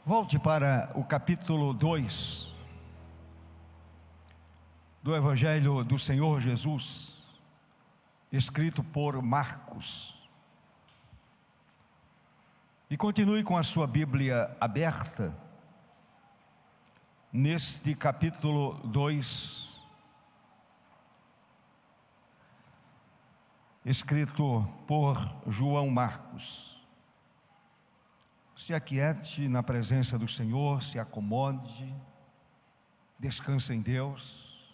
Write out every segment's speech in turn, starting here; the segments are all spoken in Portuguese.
Volte para o capítulo 2 do Evangelho do Senhor Jesus, escrito por Marcos. E continue com a sua Bíblia aberta neste capítulo 2, escrito por João Marcos. Se aquiete na presença do Senhor, se acomode, descanse em Deus,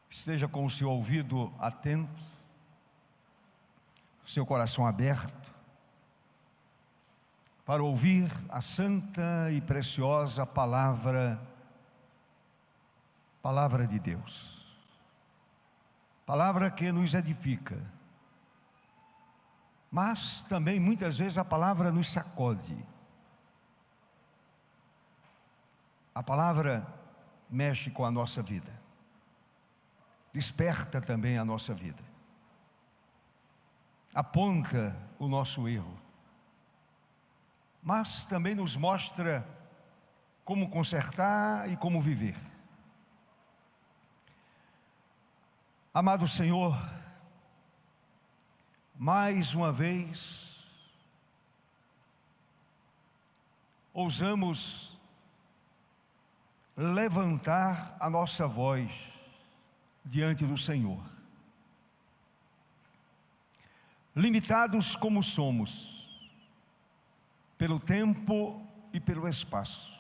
esteja com o seu ouvido atento, seu coração aberto, para ouvir a santa e preciosa palavra de Deus. Palavra que nos edifica, mas também muitas vezes a palavra nos sacode. A palavra mexe com a nossa vida, desperta também a nossa vida, aponta o nosso erro, mas também nos mostra como consertar e como viver. Amado Senhor, mais uma vez, ousamos levantar a nossa voz diante do Senhor. Limitados como somos, pelo tempo e pelo espaço.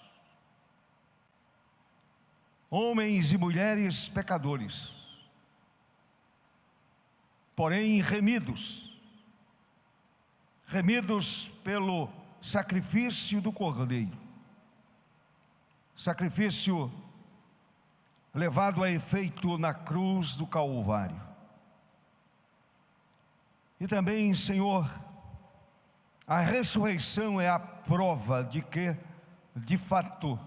Homens e mulheres pecadores, porém remidos pelo sacrifício do Cordeiro, sacrifício levado a efeito na cruz do Calvário. E também, Senhor, a ressurreição é a prova de que, de fato,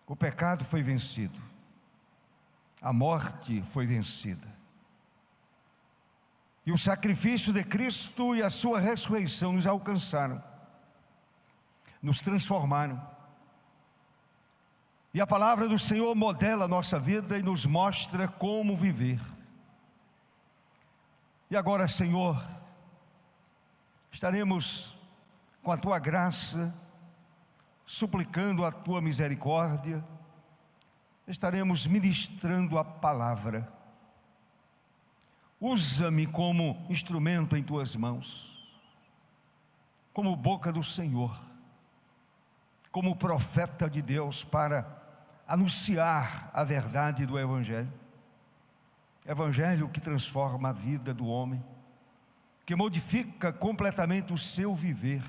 o pecado foi vencido, a morte foi vencida. E o sacrifício de Cristo e a sua ressurreição nos alcançaram, nos transformaram. E a palavra do Senhor modela a nossa vida e nos mostra como viver. E agora, Senhor, estaremos com a Tua graça, suplicando a Tua misericórdia, estaremos ministrando a palavra. Usa-me como instrumento em Tuas mãos, como boca do Senhor, como profeta de Deus, para anunciar a verdade do Evangelho. Evangelho que transforma a vida do homem, que modifica completamente o seu viver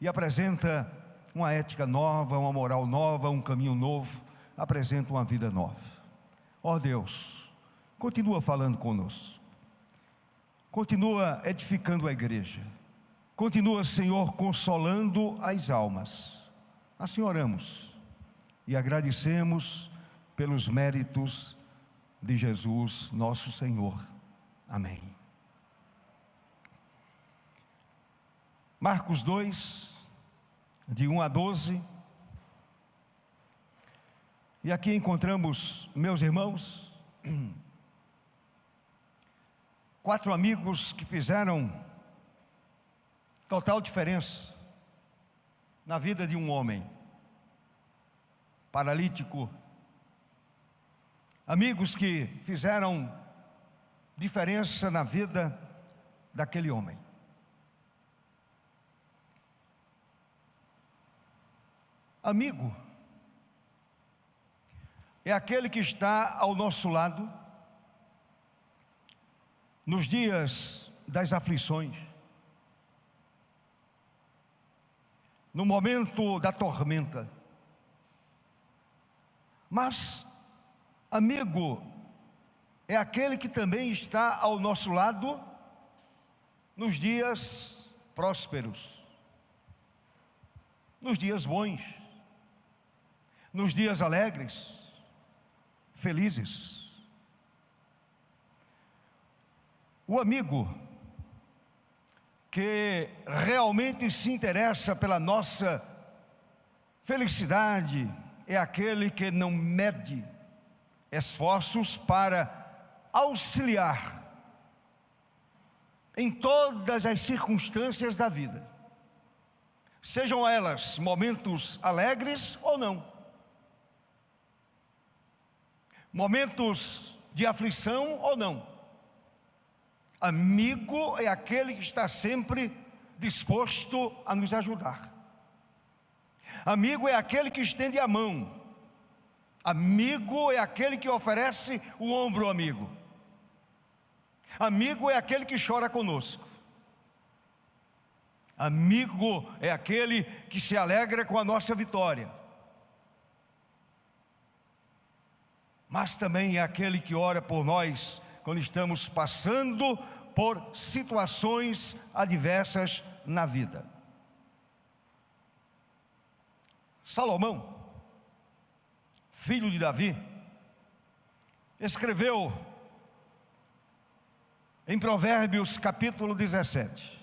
e apresenta uma ética nova, uma moral nova, um caminho novo, apresenta uma vida nova. Ó Deus, continua falando conosco, continua edificando a igreja, continua, Senhor, consolando as almas. Assim oramos e agradecemos pelos méritos de Jesus, nosso Senhor. Amém. Marcos 2, de 1 a 12. E aqui encontramos, meus irmãos, 4 amigos que fizeram total diferença na vida de um homem paralítico. Amigos que fizeram diferença na vida daquele homem. Amigo é aquele que está ao nosso lado nos dias das aflições, no momento da tormenta. Mas amigo é aquele que também está ao nosso lado nos dias prósperos, nos dias bons, nos dias alegres, felizes. O amigo que realmente se interessa pela nossa felicidade é aquele que não mede esforços para auxiliar em todas as circunstâncias da vida, sejam elas momentos alegres ou não, momentos de aflição ou não. Amigo é aquele que está sempre disposto a nos ajudar. Amigo é aquele que estende a mão. Amigo é aquele que oferece o ombro amigo. Amigo é aquele que chora conosco. Amigo é aquele que se alegra com a nossa vitória. Mas também é aquele que ora por nós quando estamos passando por situações adversas na vida. Salomão, filho de Davi, escreveu em Provérbios capítulo 17: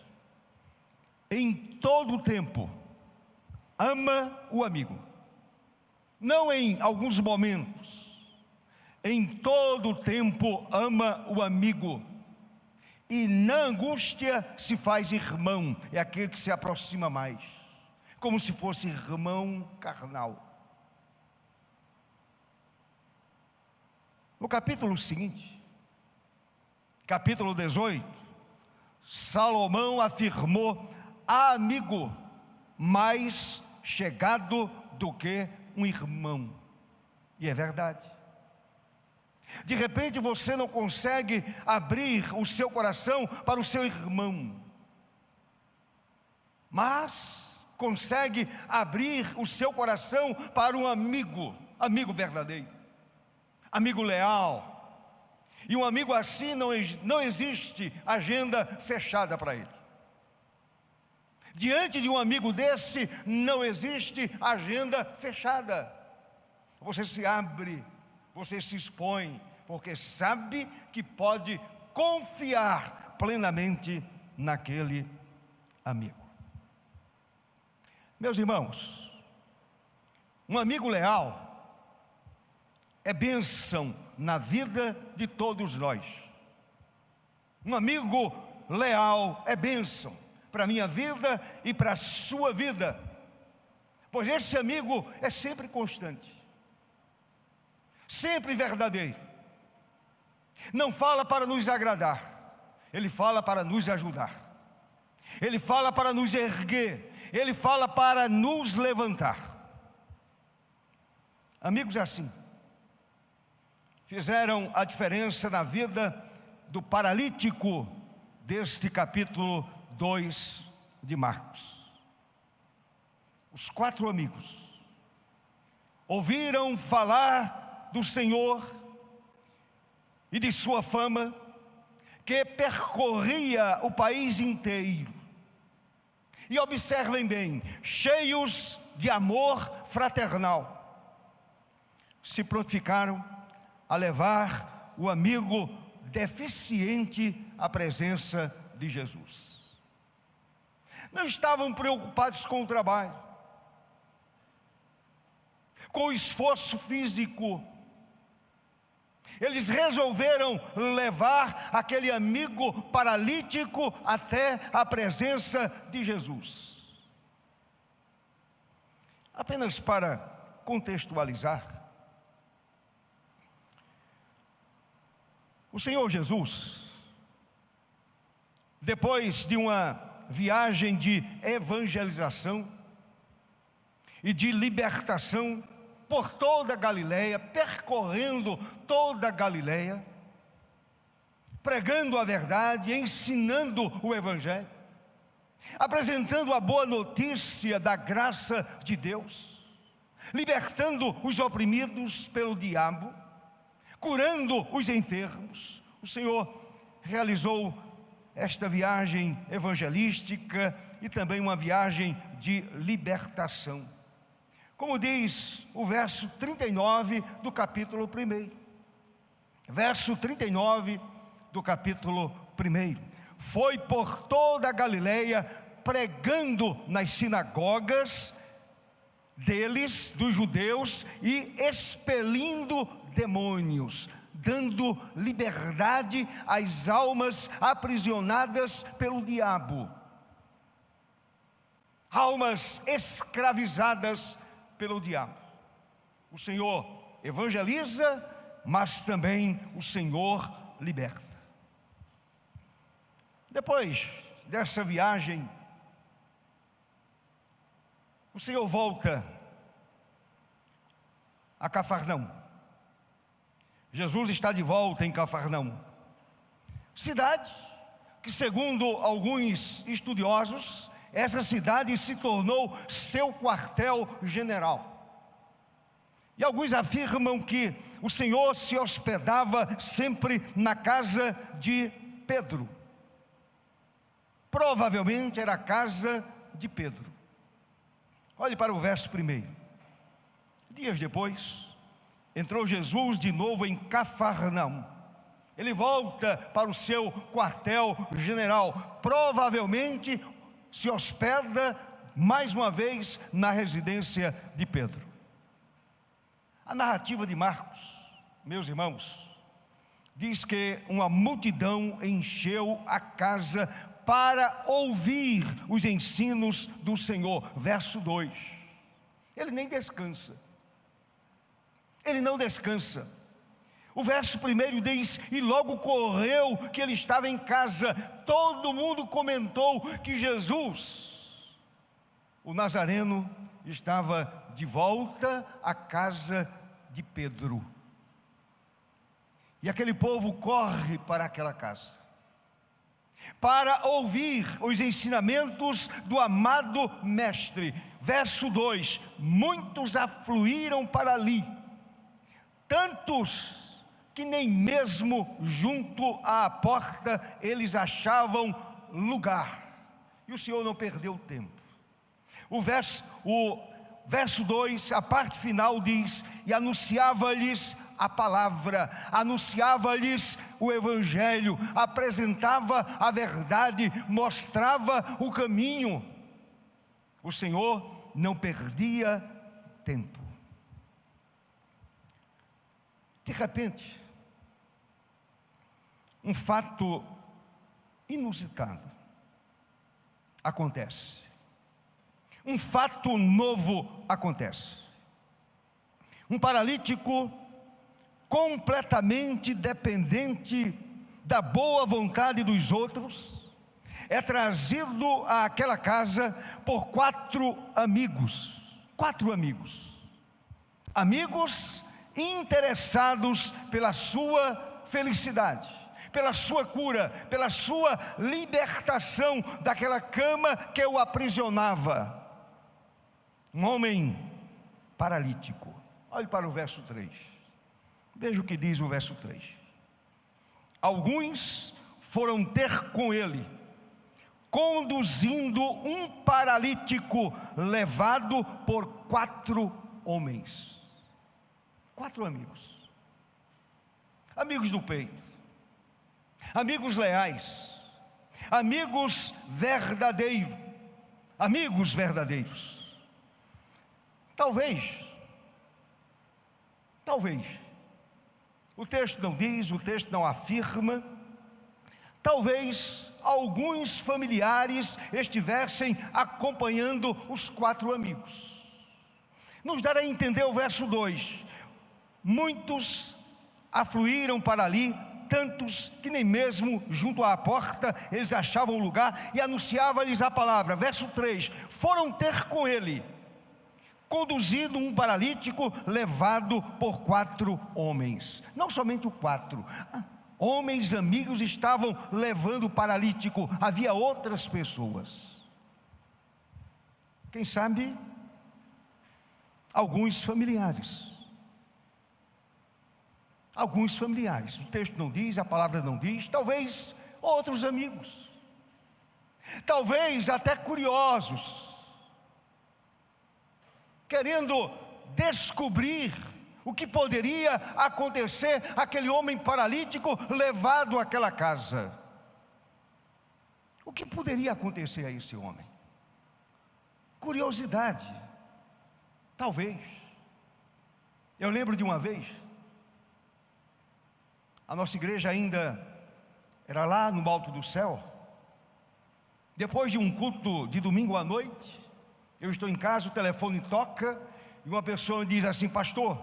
em todo o tempo ama o amigo, não em alguns momentos. Em todo o tempo ama o amigo, e na angústia se faz irmão, é aquele que se aproxima mais, como se fosse irmão carnal. No capítulo seguinte, capítulo 18, Salomão afirmou: há amigo mais chegado do que um irmão. E é verdade. De repente você não consegue abrir o seu coração para o seu irmão, mas consegue abrir o seu coração para um amigo, amigo verdadeiro, amigo leal. E um amigo assim não existe agenda fechada para ele. Diante de um amigo desse não existe agenda fechada. Você se abre, você se expõe, porque sabe que pode confiar plenamente naquele amigo. Meus irmãos, um amigo leal é bênção na vida de todos nós. Um amigo leal é bênção para a minha vida e para a sua vida, pois esse amigo é sempre constante, sempre verdadeiro. Não fala para nos agradar, ele fala para nos ajudar, ele fala para nos erguer, ele fala para nos levantar. Amigos assim fizeram a diferença na vida do paralítico deste capítulo 2 de Marcos. Os 4 amigos ouviram falar do Senhor e de sua fama, que percorria o país inteiro. E observem bem, cheios de amor fraternal, se prontificaram a levar o amigo deficiente à presença de Jesus. Não estavam preocupados com o trabalho, com o esforço físico. Eles resolveram levar aquele amigo paralítico até a presença de Jesus. Apenas para contextualizar, o Senhor Jesus, depois de uma viagem de evangelização e de libertação por toda a Galileia, percorrendo toda a Galileia, pregando a verdade, ensinando o Evangelho, apresentando a boa notícia da graça de Deus, libertando os oprimidos pelo diabo, curando os enfermos. O Senhor realizou esta viagem evangelística e também uma viagem de libertação. Como diz o verso 39 do capítulo 1. Verso 39 do capítulo 1. foi por toda a Galileia, pregando nas sinagogas deles, dos judeus, e expelindo demônios, dando liberdade às almas aprisionadas pelo diabo, almas escravizadas pelo diabo. O Senhor evangeliza, mas também o Senhor liberta. Depois dessa viagem, o Senhor volta a Cafarnaum. Jesus está de volta em Cafarnaum, cidade que, segundo alguns estudiosos, essa cidade se tornou seu quartel-general. E alguns afirmam que o Senhor se hospedava sempre na casa de Pedro. Provavelmente era a casa de Pedro. Olhe para o verso 1. Dias depois, entrou Jesus de novo em Cafarnaum. Ele volta para o seu quartel-general. Provavelmente se hospeda mais uma vez na residência de Pedro. A narrativa de Marcos, meus irmãos, diz que uma multidão encheu a casa para ouvir os ensinos do Senhor. Verso 2. Ele nem descansa. Ele não descansa. O verso 1 diz: e logo correu que ele estava em casa. Todo mundo comentou que Jesus, o Nazareno, estava de volta à casa de Pedro. E aquele povo corre para aquela casa, para ouvir os ensinamentos do amado Mestre. Verso 2: muitos afluíram para ali, tantos que nem mesmo junto à porta eles achavam lugar. E o Senhor não perdeu tempo. O verso 2, a parte final diz: e anunciava-lhes a palavra, anunciava-lhes o evangelho, apresentava a verdade, mostrava o caminho. O Senhor não perdia tempo. De repente, um fato inusitado acontece. Um fato novo acontece. Um paralítico completamente dependente da boa vontade dos outros é trazido àquela casa por 4 amigos. 4 amigos. Amigos interessados pela sua felicidade, pela sua cura, pela sua libertação daquela cama que o aprisionava. Um homem paralítico. Olhe para o verso 3. Veja o que diz o verso 3. Alguns foram ter com ele, conduzindo um paralítico levado por 4 homens. 4 amigos. Amigos do peito. Amigos leais. Amigos verdadeiros. Amigos verdadeiros. Talvez, o texto não diz, o texto não afirma, talvez alguns familiares estivessem acompanhando os 4 amigos. Nos dará a entender o verso 2, muitos afluíram para ali, tantos que nem mesmo junto à porta eles achavam lugar, e anunciava-lhes a palavra. Verso 3, foram ter com ele, conduzido um paralítico levado por 4 homens. Não somente o 4, homens amigos estavam levando o paralítico, havia outras pessoas. Quem sabe alguns familiares. Alguns familiares, o texto não diz, a palavra não diz, talvez outros amigos, talvez até curiosos, querendo descobrir o que poderia acontecer àquele homem paralítico levado àquela casa. O que poderia acontecer a esse homem? Curiosidade, talvez. Eu lembro de uma vez, a nossa igreja ainda era lá no alto do céu. Depois de um culto de domingo à noite, eu estou em casa, o telefone toca e uma pessoa diz assim: pastor,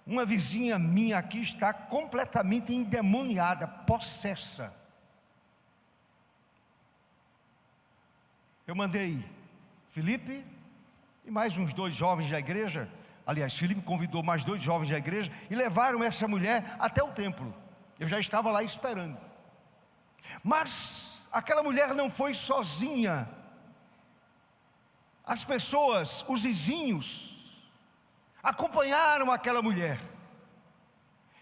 uma vizinha minha aqui está completamente endemoniada, possessa. Eu mandei Felipe e mais uns 2 jovens da igreja. Aliás, Felipe convidou mais 2 jovens da igreja e levaram essa mulher até o templo. Eu já estava lá esperando. Mas aquela mulher não foi sozinha. As pessoas, os vizinhos, acompanharam aquela mulher.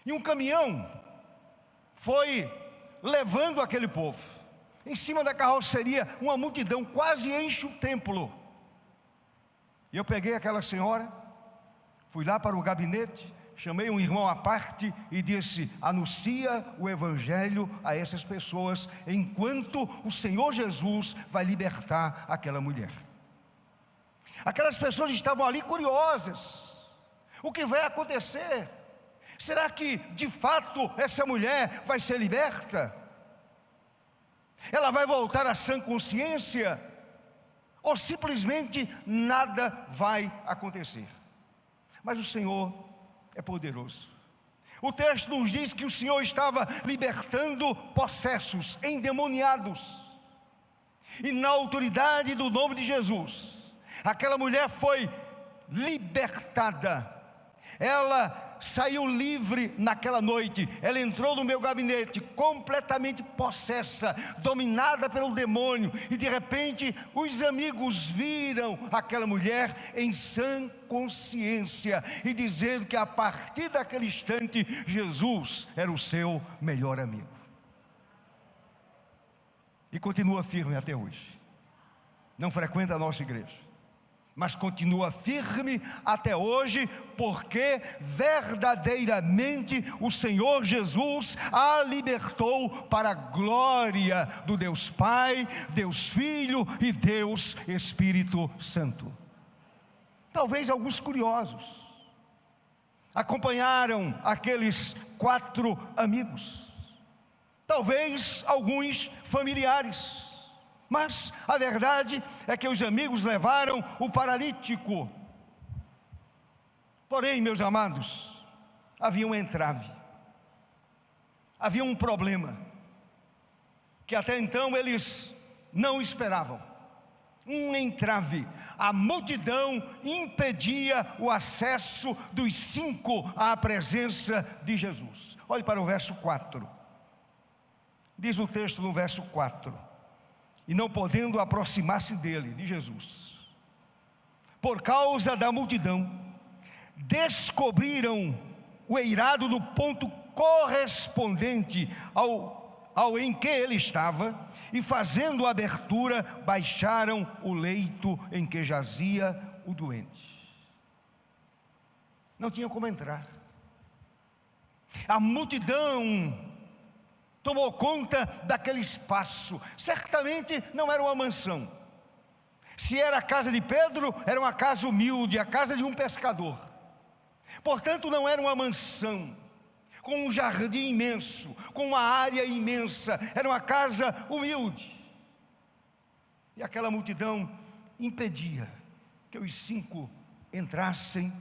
E um caminhão foi levando aquele povo. Em cima da carroceria, uma multidão quase enche o templo. E eu peguei aquela senhora, fui lá para o gabinete, chamei um irmão à parte e disse: anuncia o evangelho a essas pessoas, enquanto o Senhor Jesus vai libertar aquela mulher. Aquelas pessoas estavam ali curiosas. O que vai acontecer? Será que de fato essa mulher vai ser liberta? Ela vai voltar à sã consciência? Ou simplesmente nada vai acontecer? Mas o Senhor é poderoso. O texto nos diz que o Senhor estava libertando possessos, endemoniados. E na autoridade do nome de Jesus, aquela mulher foi libertada. Ela saiu livre naquela noite. Ela entrou no meu gabinete completamente possessa, dominada pelo demônio. E de repente os amigos viram aquela mulher em sã consciência e dizendo que a partir daquele instante Jesus era o seu melhor amigo. E continua firme até hoje. Não frequenta a nossa igreja, mas continua firme até hoje, porque verdadeiramente o Senhor Jesus a libertou para a glória do Deus Pai, Deus Filho e Deus Espírito Santo. Talvez alguns curiosos acompanharam aqueles 4 amigos, talvez alguns familiares. Mas a verdade é que os amigos levaram o paralítico. Porém, meus amados, havia um entrave, havia um problema que até então eles não esperavam. Um entrave. A multidão impedia o acesso dos 5 à presença de Jesus. Olhe para o verso 4. Diz o texto no verso 4: e não podendo aproximar-se dele, de Jesus, por causa da multidão, descobriram o eirado no ponto correspondente ao em que ele estava, e fazendo a abertura, baixaram o leito em que jazia o doente. Não tinha como entrar. A multidão tomou conta daquele espaço. Certamente não era uma mansão. Se era a casa de Pedro, era uma casa humilde, a casa de um pescador. Portanto, não era uma mansão, com um jardim imenso, com uma área imensa. Era uma casa humilde. E aquela multidão impedia que os 5 entrassem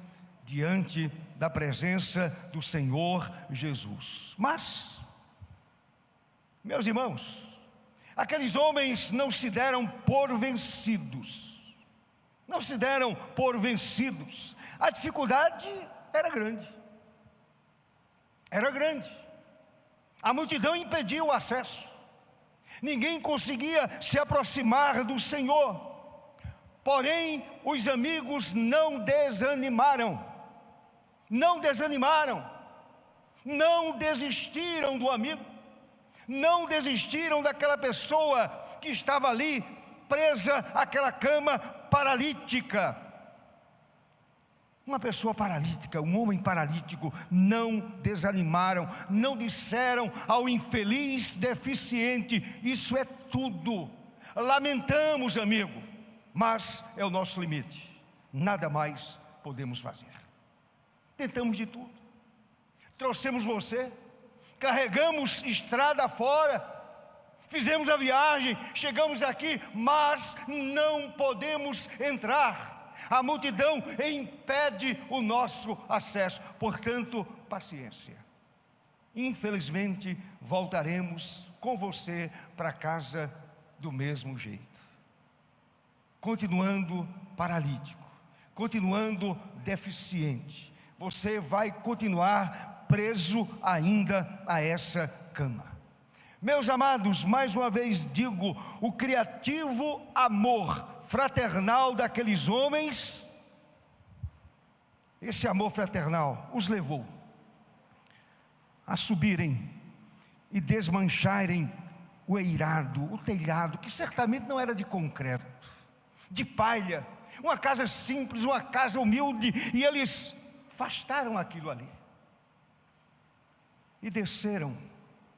diante da presença do Senhor Jesus. Mas, meus irmãos, aqueles homens não se deram por vencidos. Não se deram por vencidos. A dificuldade era grande. Era grande. A multidão impediu o acesso. Ninguém conseguia se aproximar do Senhor. Porém, os amigos não desanimaram. Não desanimaram. Não desistiram do amigo. Não desistiram daquela pessoa que estava ali, presa àquela cama paralítica. Uma pessoa paralítica, um homem paralítico, não desanimaram, não disseram ao infeliz deficiente: isso é tudo, lamentamos, amigo, mas é o nosso limite, nada mais podemos fazer. Tentamos de tudo, trouxemos você, carregamos estrada fora, fizemos a viagem, chegamos aqui, mas não podemos entrar. A multidão impede o nosso acesso, portanto, paciência. Infelizmente, voltaremos com você para casa do mesmo jeito, continuando paralítico, continuando deficiente. Você vai continuar preso ainda a essa cama. Meus amados, mais uma vez digo, o criativo amor fraternal daqueles homens, esse amor fraternal os levou a subirem e desmancharem o eirado, o telhado, que certamente não era de concreto, de palha, uma casa simples, uma casa humilde, e eles afastaram aquilo ali e desceram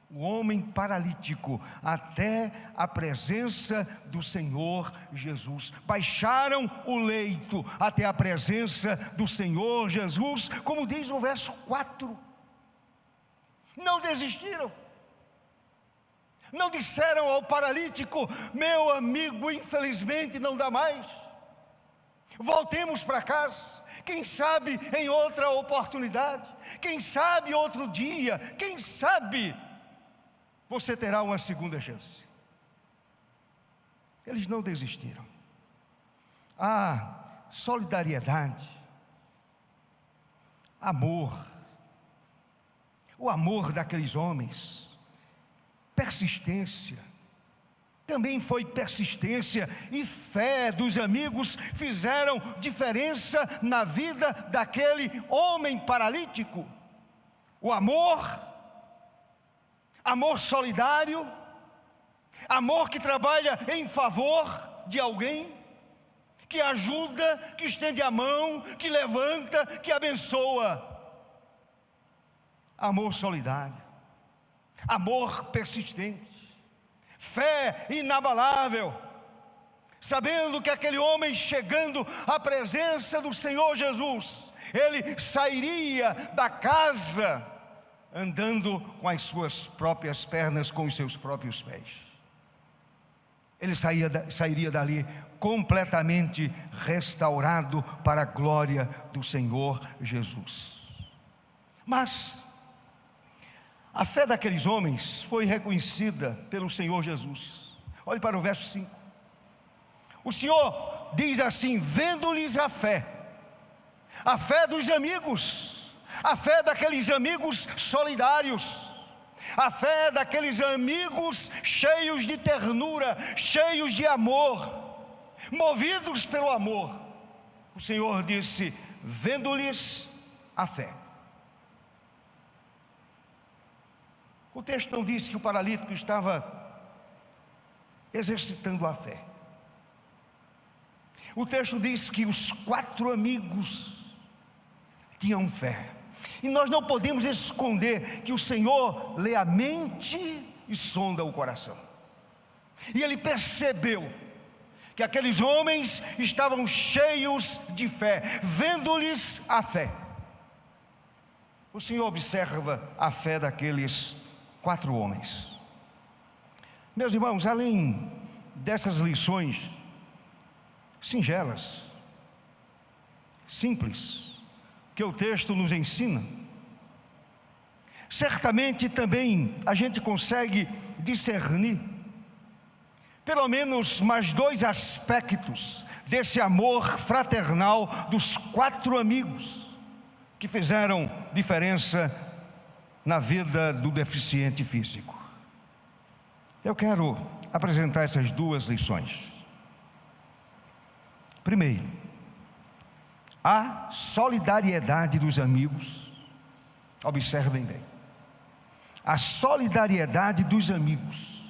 o homem paralítico até a presença do Senhor Jesus. Baixaram o leito até a presença do Senhor Jesus, como diz o verso 4. Não desistiram, não disseram ao paralítico: meu amigo, infelizmente não dá mais, voltemos para casa, quem sabe em outra oportunidade, quem sabe outro dia, quem sabe você terá uma segunda chance. Eles não desistiram. Solidariedade, amor, o amor daqueles homens, persistência, também foi persistência e fé dos amigos fizeram diferença na vida daquele homem paralítico. O amor solidário, amor que trabalha em favor de alguém, que ajuda, que estende a mão, que levanta, que abençoa. Amor solidário, amor persistente, fé inabalável, sabendo que aquele homem, chegando à presença do Senhor Jesus, ele sairia da casa andando com as suas próprias pernas, com os seus próprios pés. Ele sairia dali completamente restaurado para a glória do Senhor Jesus. Mas a fé daqueles homens foi reconhecida pelo Senhor Jesus. Olhe para o verso 5. O Senhor diz assim: vendo-lhes a fé dos amigos, a fé daqueles amigos solidários, a fé daqueles amigos cheios de ternura, cheios de amor, movidos pelo amor. O Senhor disse: vendo-lhes a fé. O texto não diz que o paralítico estava exercitando a fé. O texto diz que os 4 amigos tinham fé. E nós não podemos esconder que o Senhor lê a mente e sonda o coração. E Ele percebeu que aqueles homens estavam cheios de fé, vendo-lhes a fé. O Senhor observa a fé daqueles 4 homens. Meus irmãos, além dessas lições singelas, simples, que o texto nos ensina, certamente também a gente consegue discernir pelo menos mais 2 aspectos desse amor fraternal dos 4 amigos que fizeram diferença na vida do deficiente físico. Eu quero apresentar essas 2 lições. Primeiro, a solidariedade dos amigos. Observem bem, a solidariedade dos amigos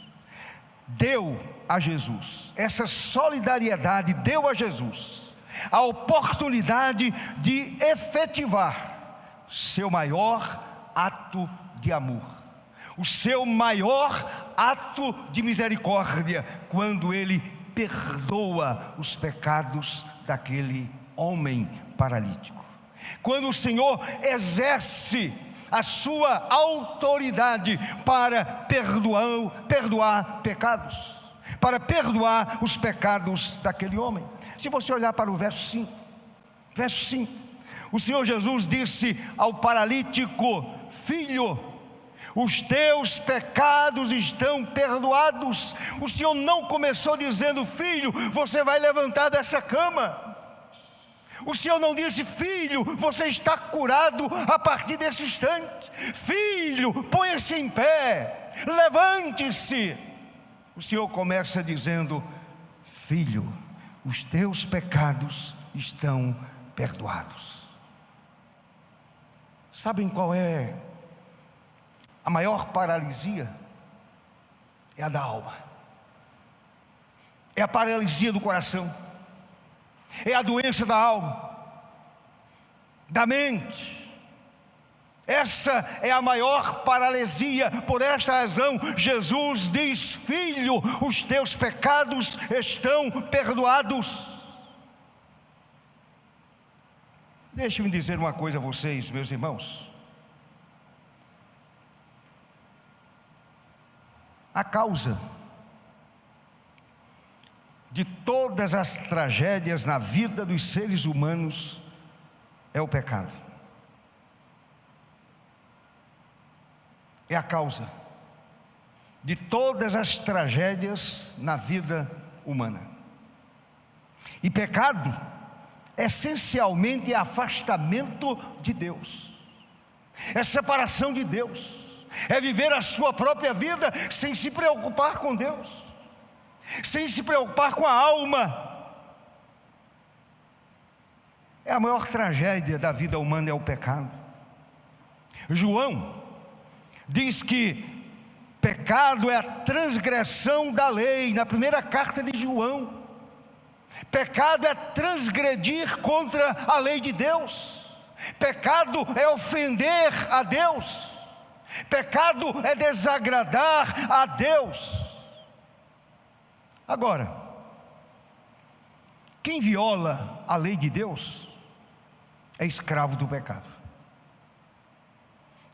deu a Jesus, essa solidariedade deu a Jesus a oportunidade de efetivar seu maior ato de amor, o seu maior ato de misericórdia, quando ele perdoa os pecados daquele homem paralítico. Quando o Senhor exerce a sua autoridade para perdoar pecados, para perdoar os pecados daquele homem. Se você olhar para o verso 5, o Senhor Jesus disse ao paralítico: filho, os teus pecados estão perdoados. O Senhor não começou dizendo: filho, você vai levantar dessa cama. O Senhor não disse: filho, você está curado a partir desse instante. Filho, ponha-se em pé, levante-se. O Senhor começa dizendo: filho, os teus pecados estão perdoados. Sabem qual é a maior paralisia? É a da alma, é a paralisia do coração, é a doença da alma, da mente. Essa é a maior paralisia. Por esta razão, Jesus diz: filho, os teus pecados estão perdoados. Deixe-me dizer uma coisa a vocês, meus irmãos. A causa de todas as tragédias na vida dos seres humanos é o pecado. É a causa de todas as tragédias na vida humana. E pecado, essencialmente, é afastamento de Deus, é separação de Deus, é viver a sua própria vida sem se preocupar com Deus, sem se preocupar com a alma. É a maior tragédia da vida humana, é o pecado. João diz que pecado é a transgressão da lei, na primeira carta de João. Pecado é transgredir contra a lei de Deus. Pecado é ofender a Deus. Pecado é desagradar a Deus. Agora, quem viola a lei de Deus é escravo do pecado.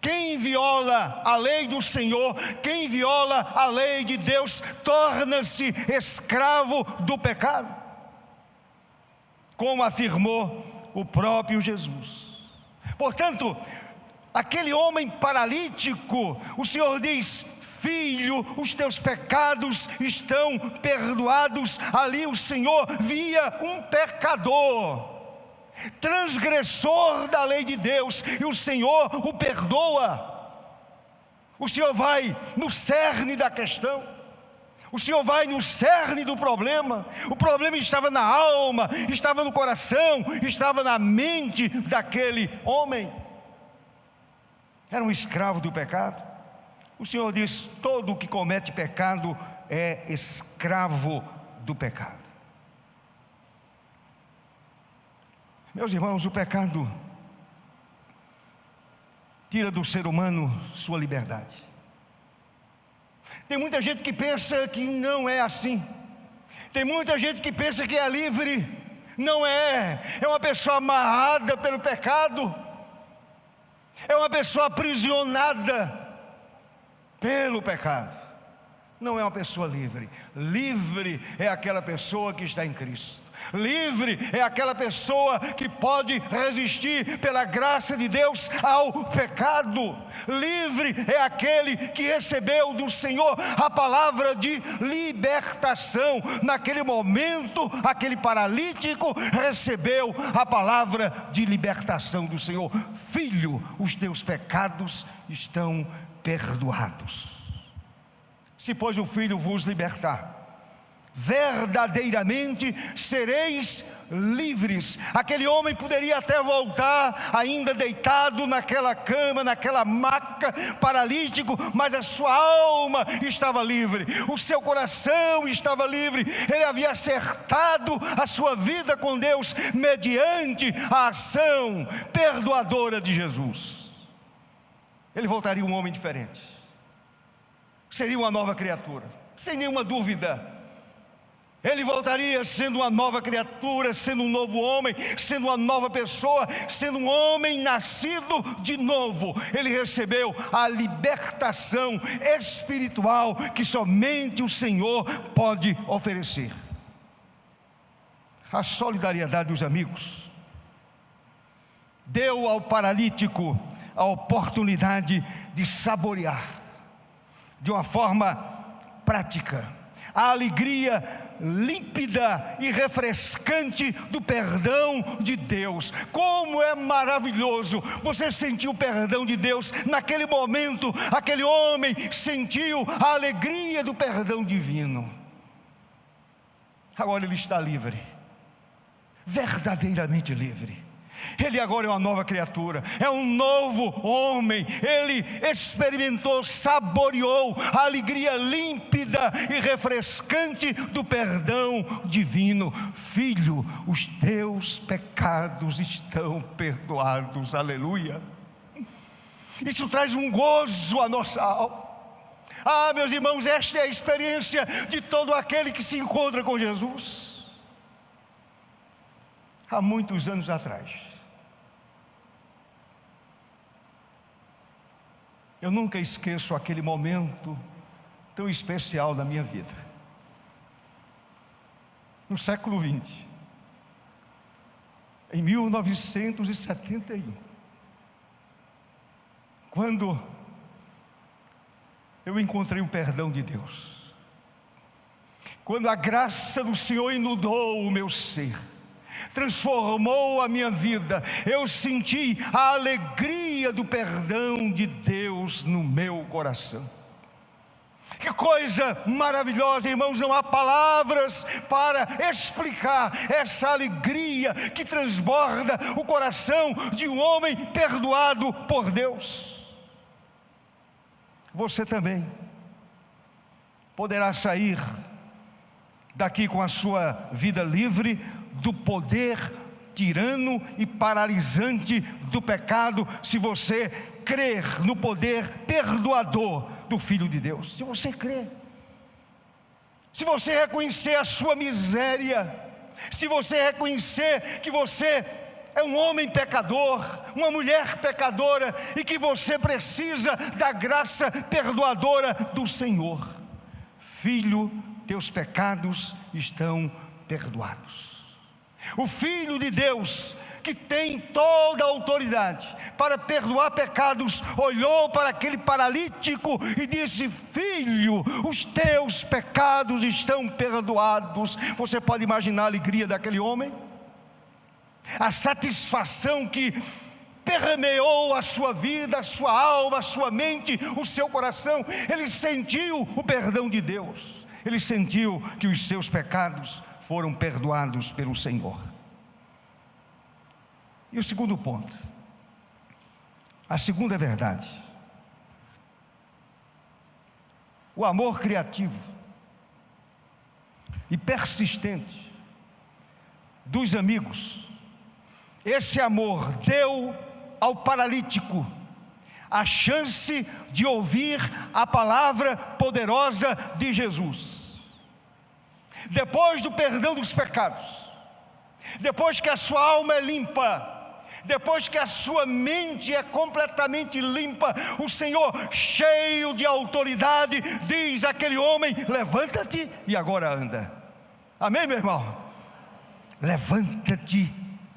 Quem viola a lei do Senhor, quem viola a lei de Deus, torna-se escravo do pecado, como afirmou o próprio Jesus. Portanto, aquele homem paralítico, o Senhor diz: filho, os teus pecados estão perdoados. Ali o Senhor via um pecador, transgressor da lei de Deus, e o Senhor o perdoa. O Senhor vai no cerne da questão, o Senhor vai no cerne do problema. O problema estava na alma, estava no coração, estava na mente daquele homem. Era um escravo do pecado. O Senhor diz: todo o que comete pecado é escravo do pecado. Meus irmãos, o pecado tira do ser humano sua liberdade. Tem muita gente que pensa que não é assim. Tem muita gente que pensa que é livre. Não é. É uma pessoa amarrada pelo pecado. É uma pessoa aprisionada pelo pecado. Não é uma pessoa livre. Livre é aquela pessoa que está em Cristo. Livre é aquela pessoa que pode resistir pela graça de Deus ao pecado. Livre é aquele que recebeu do Senhor a palavra de libertação. Naquele momento, aquele paralítico recebeu a palavra de libertação do Senhor: filho, os teus pecados estão perdoados. Se pois o Filho vos libertar, verdadeiramente sereis livres. Aquele homem poderia até voltar ainda deitado naquela cama, naquela maca, paralítico, mas a sua alma estava livre, o seu coração estava livre. Ele havia acertado a sua vida com Deus mediante a ação perdoadora de Jesus. Ele voltaria um homem diferente, seria uma nova criatura, sem nenhuma dúvida. Ele voltaria sendo uma nova criatura, sendo um novo homem, sendo uma nova pessoa, sendo um homem nascido de novo. Ele recebeu a libertação espiritual que somente o Senhor pode oferecer. A solidariedade dos amigos deu ao paralítico a oportunidade de saborear, de uma forma prática, a alegria límpida e refrescante do perdão de Deus. Como é maravilhoso você sentir o perdão de Deus naquele momento. Aquele homem sentiu a alegria do perdão divino. Agora ele está livre, verdadeiramente livre. Ele agora é uma nova criatura, é um novo homem. Ele experimentou, saboreou a alegria límpida e refrescante do perdão divino. Filho, os teus pecados estão perdoados. Aleluia. Isso traz um gozo à nossa alma. Ah, meus irmãos, esta é a experiência de todo aquele que se encontra com Jesus. Há muitos anos atrás, eu nunca esqueço aquele momento tão especial da minha vida. No século 20, em 1971, quando eu encontrei o perdão de Deus, quando a graça do Senhor inundou o meu ser, transformou a minha vida, eu senti a alegria do perdão de Deus no meu coração. Que coisa maravilhosa, irmãos, não há palavras para explicar essa alegria que transborda o coração de um homem perdoado por Deus. Você também poderá sair daqui com a sua vida livre do poder tirano e paralisante do pecado, se você crer no poder perdoador do Filho de Deus. Se você crer, se você reconhecer a sua miséria, se você reconhecer que você é um homem pecador, uma mulher pecadora, e que você precisa da graça perdoadora do Senhor. Filho, teus pecados estão perdoados. O Filho de Deus, que tem toda a autoridade para perdoar pecados, olhou para aquele paralítico e disse: filho, os teus pecados estão perdoados. Você pode imaginar a alegria daquele homem? A satisfação que permeou a sua vida, a sua alma, a sua mente, o seu coração. Ele sentiu o perdão de Deus, ele sentiu que os seus pecados foram perdoados pelo Senhor. E o segundo ponto, a segunda verdade: o amor criativo e persistente dos amigos. Esse amor deu ao paralítico a chance de ouvir a palavra poderosa de Jesus. Depois do perdão dos pecados, depois que a sua alma é limpa, depois que a sua mente é completamente limpa, o Senhor, cheio de autoridade, diz àquele homem: levanta-te e agora anda. Amém, meu irmão? Levanta-te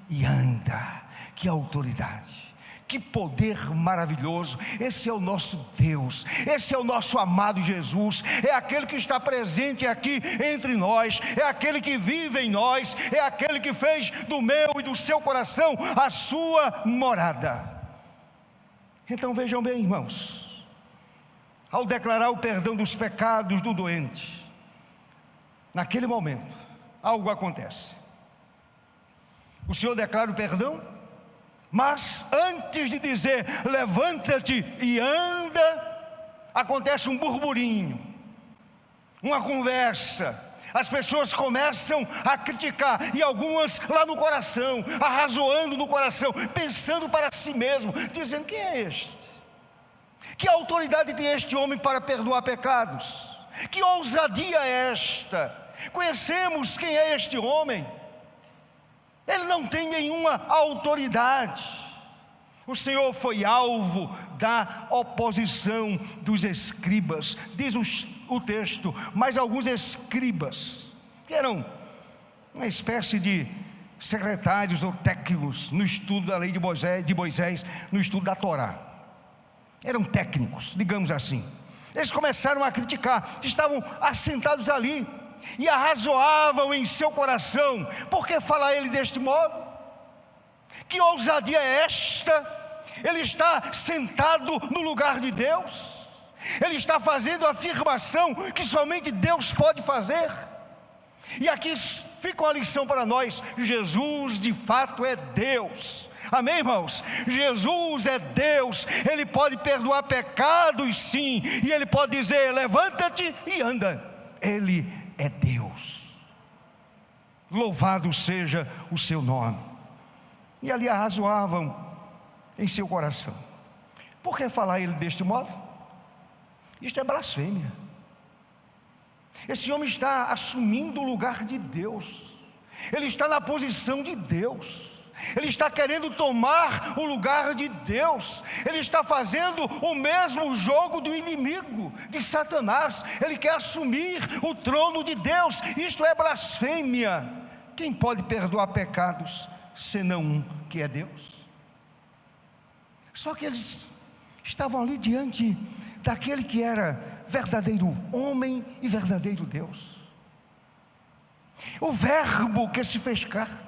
e anda. Que autoridade, que poder maravilhoso. Esse é o nosso Deus, esse é o nosso amado Jesus. É aquele que está presente aqui entre nós, é aquele que vive em nós, é aquele que fez do meu e do seu coração a sua morada. Então vejam bem, irmãos, ao declarar o perdão dos pecados do doente, naquele momento, algo acontece. O Senhor declara o perdão, mas antes de dizer levanta-te e anda, acontece um burburinho, uma conversa. As pessoas começam a criticar, e algumas lá no coração, arrazoando no coração, pensando para si mesmo, dizendo: quem é este? Que autoridade tem este homem para perdoar pecados? Que ousadia é esta? Conhecemos quem é este homem. Ele não tem nenhuma autoridade. O Senhor foi alvo da oposição dos escribas, diz o texto, mas alguns escribas, que eram uma espécie de secretários ou técnicos no estudo da lei de Moisés, no estudo da Torá, eram técnicos, digamos assim. Eles começaram a criticar, estavam assentados ali, e arrazoavam em seu coração: por que fala ele deste modo? Que ousadia é esta? Ele está sentado no lugar de Deus, ele está fazendo a afirmação que somente Deus pode fazer. E aqui fica uma lição para nós: Jesus de fato é Deus. Amém, irmãos? Jesus é Deus, Ele pode perdoar pecados, sim, e Ele pode dizer: levanta-te e anda. Ele é Deus. Louvado seja o seu nome. E ali arrazoavam em seu coração: por que falar ele deste modo? Isto é blasfêmia. Esse homem está assumindo o lugar de Deus, ele está na posição de Deus, ele está querendo tomar o lugar de Deus, ele está fazendo o mesmo jogo do inimigo, de Satanás. Ele quer assumir o trono de Deus. Isto é blasfêmia. Quem pode perdoar pecados senão um, que é Deus? Só que eles estavam ali diante daquele que era verdadeiro homem e verdadeiro Deus, o Verbo que se fez carne,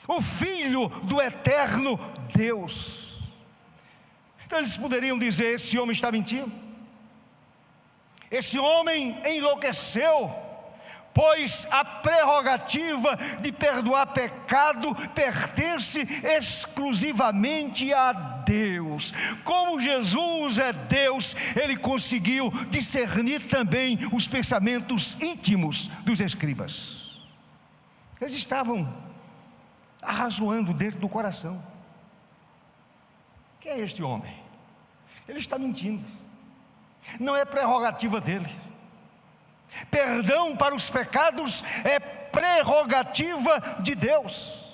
o Filho do eterno Deus. Então eles poderiam dizer: esse homem está mentindo, esse homem enlouqueceu, pois a prerrogativa de perdoar pecado pertence exclusivamente a Deus. Como Jesus é Deus, ele conseguiu discernir também os pensamentos íntimos dos escribas. Eles estavam arrazoando dentro do coração: quem é este homem? Ele está mentindo, não é prerrogativa dele. Perdão para os pecados é prerrogativa de Deus.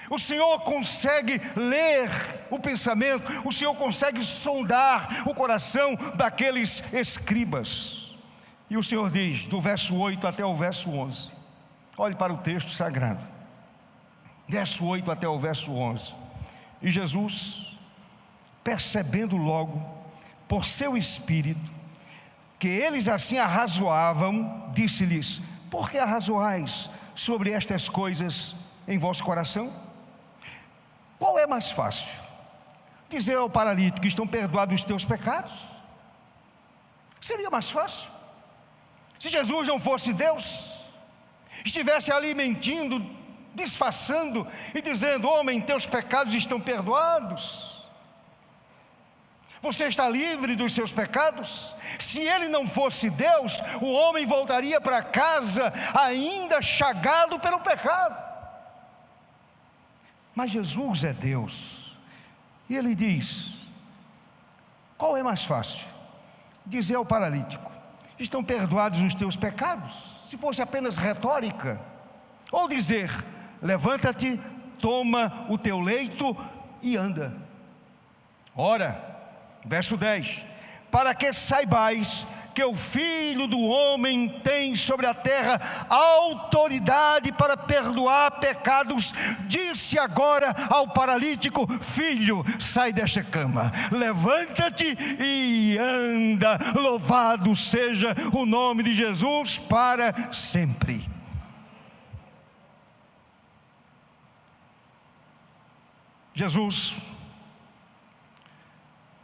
O Senhor consegue ler o pensamento, o Senhor consegue sondar o coração daqueles escribas. E o Senhor diz, do verso 8 até o verso 11, olhe para o texto sagrado, verso 8 até o verso 11. E Jesus, percebendo logo por seu espírito que eles assim arrazoavam, disse-lhes: por que arrazoais sobre estas coisas em vosso coração? Qual é mais fácil? Dizer ao paralítico: estão perdoados os teus pecados? Seria mais fácil. Se Jesus não fosse Deus, estivesse ali mentindo, disfarçando e dizendo: homem, teus pecados estão perdoados, você está livre dos seus pecados. Se ele não fosse Deus, o homem voltaria para casa ainda chagado pelo pecado. Mas Jesus é Deus, e ele diz: qual é mais fácil? Dizer ao paralítico: estão perdoados os teus pecados? Se fosse apenas retórica. Ou dizer: levanta-te, toma o teu leito e anda. Ora, verso 10: para que saibais que o Filho do Homem tem sobre a terra autoridade para perdoar pecados, disse agora ao paralítico: filho, sai desta cama, levanta-te e anda. Louvado seja o nome de Jesus para sempre. Jesus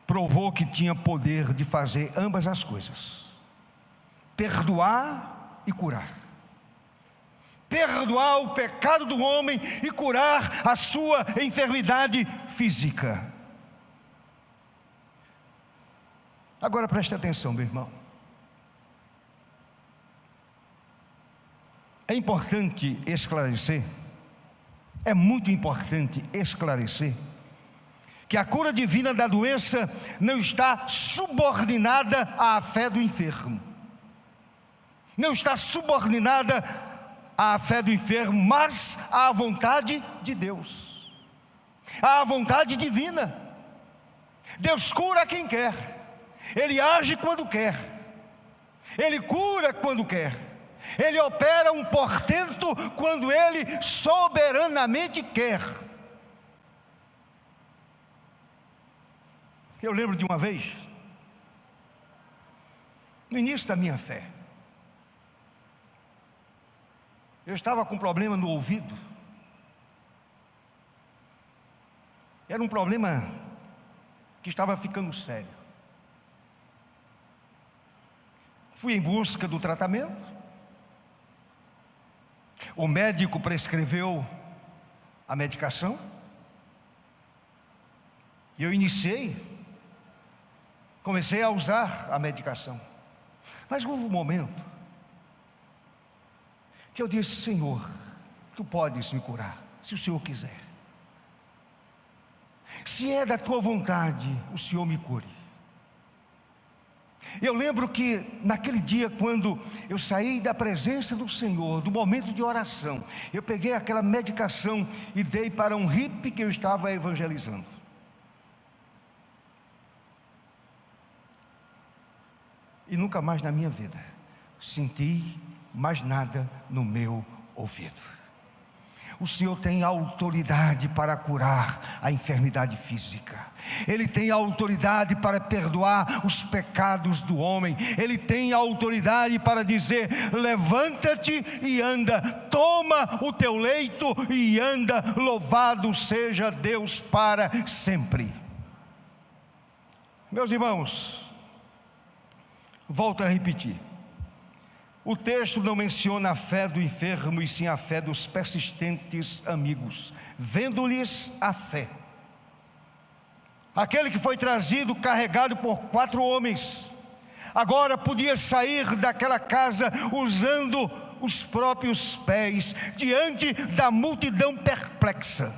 provou que tinha poder de fazer ambas as coisas: perdoar e curar. Perdoar o pecado do homem e curar a sua enfermidade física. Agora preste atenção, meu irmão. É importante esclarecer, é muito importante esclarecer, que a cura divina da doença não está subordinada à fé do enfermo. Não está subordinada à fé do enfermo, mas à vontade de Deus, à vontade divina. Deus cura quem quer, Ele age quando quer, Ele cura quando quer. Ele opera um portento quando Ele soberanamente quer. Eu lembro de uma vez, no início da minha fé, eu estava com um problema no ouvido. Era um problema que estava ficando sério. Fui em busca do tratamento. O médico prescreveu a medicação. E eu comecei a usar a medicação. Mas houve um momento que eu disse: Senhor, Tu podes me curar, se o Senhor quiser. Se é da Tua vontade, o Senhor me cure. Eu lembro que naquele dia, quando eu saí da presença do Senhor, do momento de oração, eu peguei aquela medicação e dei para um hippie que eu estava evangelizando. E nunca mais na minha vida senti mais nada no meu ouvido. O Senhor tem autoridade para curar a enfermidade física. Ele tem autoridade para perdoar os pecados do homem. Ele tem autoridade para dizer: levanta-te e anda, toma o teu leito e anda, louvado seja Deus para sempre. Meus irmãos, volto a repetir. O texto não menciona a fé do enfermo, e sim a fé dos persistentes amigos, vendo-lhes a fé. Aquele que foi trazido, carregado por 4 homens, agora podia sair daquela casa usando os próprios pés, diante da multidão perplexa.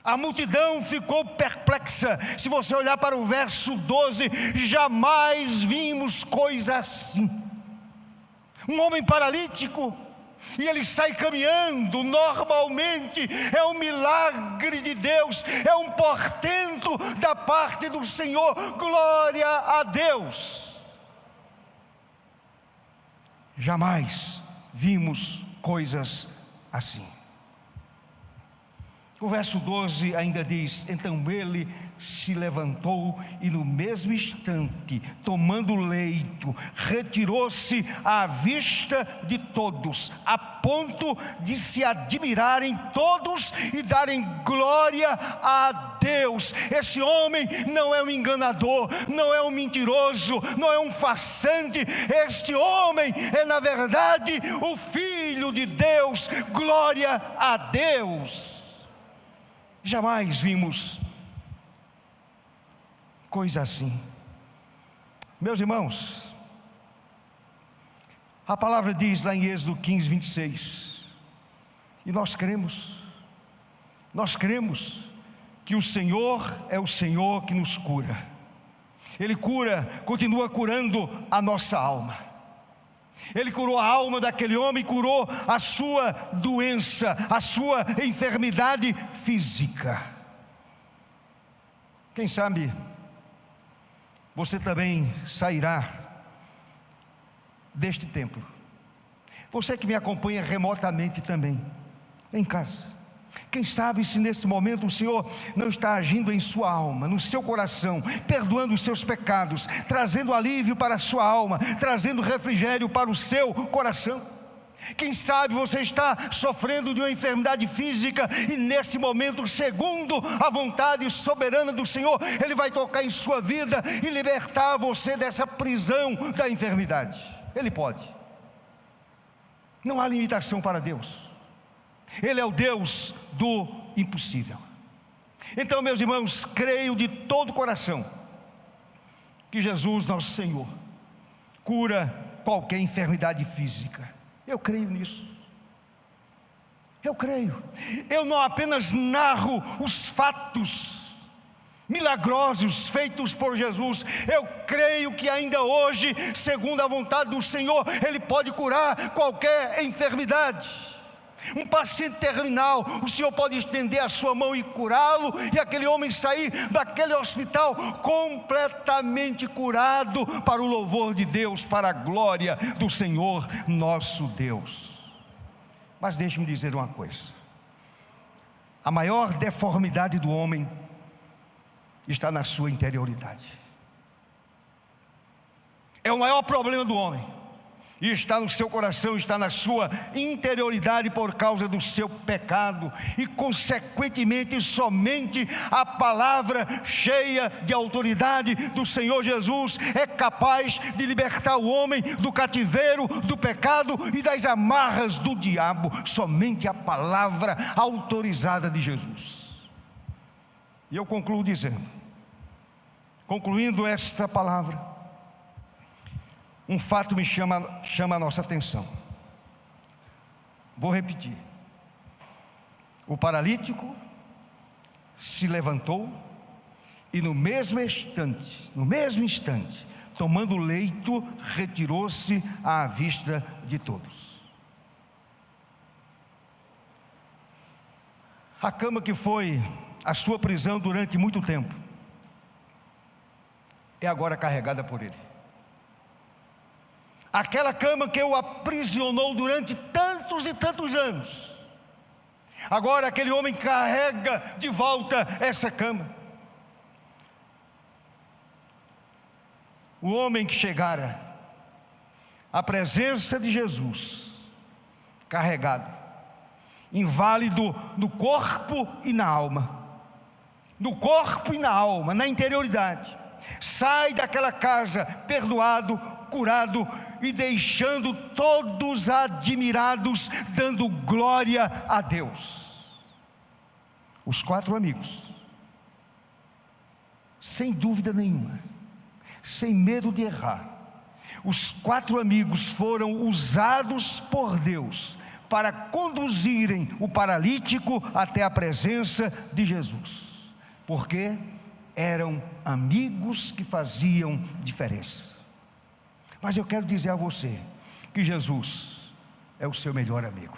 A multidão ficou perplexa. Se você olhar para o verso 12, jamais vimos coisa assim. Um homem paralítico, e ele sai caminhando normalmente. É um milagre de Deus, é um portento da parte do Senhor. Glória a Deus. Jamais vimos coisas assim. O verso 12 ainda diz: então ele se levantou e no mesmo instante, tomando o leito, retirou-se à vista de todos, a ponto de se admirarem todos e darem glória a Deus. Esse homem não é um enganador, não é um mentiroso, não é um farsante. Este homem é, na verdade, o Filho de Deus. Glória a Deus. Jamais vimos coisa assim. Meus irmãos, a palavra diz lá em Êxodo 15, 26, e nós cremos que o Senhor é o Senhor que nos cura. Ele cura, continua curando a nossa alma. Ele curou a alma daquele homem, curou a sua doença, a sua enfermidade física. Quem sabe você também sairá deste templo. Você que me acompanha remotamente também, em casa. Quem sabe se nesse momento o Senhor não está agindo em sua alma, no seu coração, perdoando os seus pecados, trazendo alívio para a sua alma, trazendo refrigério para o seu coração. Quem sabe você está sofrendo de uma enfermidade física e nesse momento, segundo a vontade soberana do Senhor, Ele vai tocar em sua vida e libertar você dessa prisão da enfermidade. Ele pode. Não há limitação para Deus. Ele é o Deus do impossível. Então, meus irmãos, creio de todo o coração que Jesus, nosso Senhor, cura qualquer enfermidade física. Eu creio nisso. Eu creio. Eu não apenas narro os fatos milagrosos feitos por Jesus, eu creio que ainda hoje, segundo a vontade do Senhor, Ele pode curar qualquer enfermidade. Um paciente terminal, o Senhor pode estender a sua mão e curá-lo, e aquele homem sair daquele hospital completamente curado, para o louvor de Deus, para a glória do Senhor nosso Deus. Mas deixe-me dizer uma coisa: a maior deformidade do homem está na sua interioridade. É o maior problema do homem, e está no seu coração, está na sua interioridade, por causa do seu pecado. E consequentemente, somente a palavra cheia de autoridade do Senhor Jesus é capaz de libertar o homem do cativeiro, do pecado e das amarras do diabo. Somente a palavra autorizada de Jesus. E eu concluo dizendo, concluindo esta palavra, um fato me chama a nossa atenção. Vou repetir. O paralítico se levantou e no mesmo instante, tomando o leito, retirou-se à vista de todos. A cama que foi a sua prisão durante muito tempo é agora carregada por ele. Aquela cama que o aprisionou durante tantos e tantos anos, agora aquele homem carrega de volta essa cama. O homem que chegara à presença de Jesus, carregado, inválido no corpo e na alma, no corpo e na alma, na interioridade, sai daquela casa perdoado, curado e deixando todos admirados, dando glória a Deus. Os 4 amigos, sem dúvida nenhuma, sem medo de errar, os 4 amigos foram usados por Deus para conduzirem o paralítico até a presença de Jesus, porque eram amigos que faziam diferença. Mas eu quero dizer a você que Jesus é o seu melhor amigo.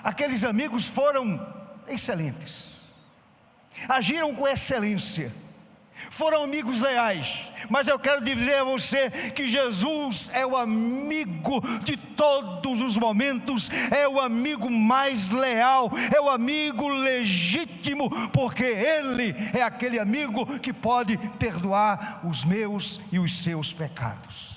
Aqueles amigos foram excelentes, agiram com excelência, foram amigos leais. Mas eu quero dizer a você que Jesus é o amigo de todos os momentos, é o amigo mais leal, é o amigo legítimo, porque Ele é aquele amigo que pode perdoar os meus e os seus pecados.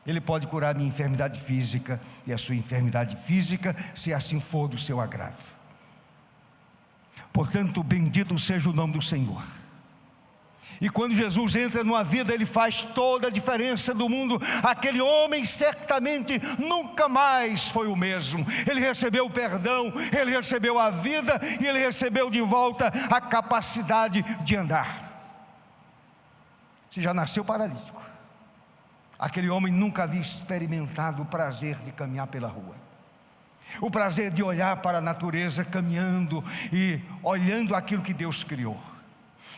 Ele pode curar a minha enfermidade física e a sua enfermidade física, se assim for do seu agrado. Portanto, bendito seja o nome do Senhor. E quando Jesus entra numa vida, Ele faz toda a diferença do mundo. Aquele homem certamente nunca mais foi o mesmo. Ele recebeu o perdão, ele recebeu a vida e ele recebeu de volta a capacidade de andar. Se já nasceu paralítico, aquele homem nunca havia experimentado o prazer de caminhar pela rua, o prazer de olhar para a natureza caminhando e olhando aquilo que Deus criou.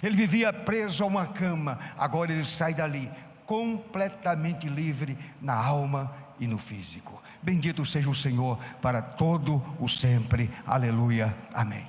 Ele vivia preso a uma cama, agora ele sai dali completamente livre na alma e no físico. Bendito seja o Senhor para todo o sempre. Aleluia, amém.